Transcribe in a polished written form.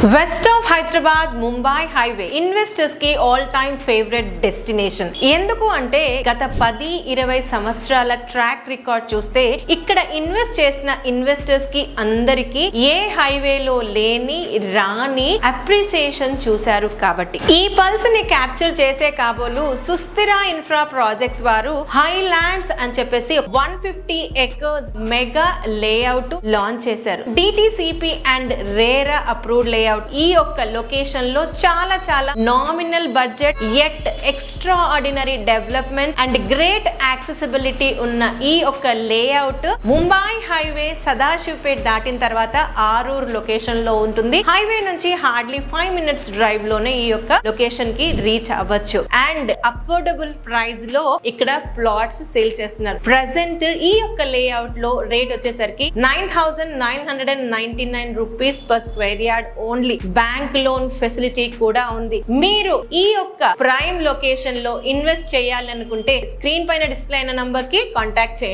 West of Hyderabad Mumbai highway investors కి all time favourite destination. ఎందుకు అంటే గత 10-20 సంవత్సరాల ట్రాక్ రికార్డ్ చూస్తే ఇక్కడ ఇన్వెస్ట్ చేసిన ఇన్వెస్టర్స్ కి అందరికి ఏ హైవేలో లేని రాని అప్రిసియేషన్ చూశారు. కాబట్టి ఈ పల్స్ ని క్యాప్చర్ చేసే కాబోలు సుస్థిర ఇన్ఫ్రా ప్రాజెక్ట్స్ వారు హైలాండ్స్ అని చెప్పేసి 150 acres మెగా లేఅవుట్ లాంచ్ చేశారు. DTCP and RERA approved layout. ఈ యొక్క లొకేషన్ లో చాలా nominal budget at extra ordinary development and great accessibility ఉన్న ఈ యొక్క లేఅవుట్ ముంబై హైవే సదాశివపేట్ దాటిన తర్వాత ఆరూర్ లొకేషన్ లో ఉంటుంది. హైవే నుంచి హార్డ్లీ 5 minutes డ్రైవ్ లోనే ఈ యొక్క లొకేషన్ కి రీచ్ అవ్వచ్చు. అండ్ అఫోర్డబుల్ ప్రైస్ లో ఇక్కడ ప్లాట్స్ సేల్ చేస్తున్నారు. ప్రెసెంట్ ఈ యొక్క లేఅవుట్ లో రేట్ వచ్చేసరికి 9,999 rupees per square yard only. Bank loan facility కూడా ఉంది. మీరు ఈ యొక్క ప్రైమ్ లొకేషన్ లో ఇన్వెస్ట్ చేయాలనుకుంటే స్క్రీన్ పైన డిస్ప్లే అయిన నంబర్ కి కాంటాక్ట్ చేయండి.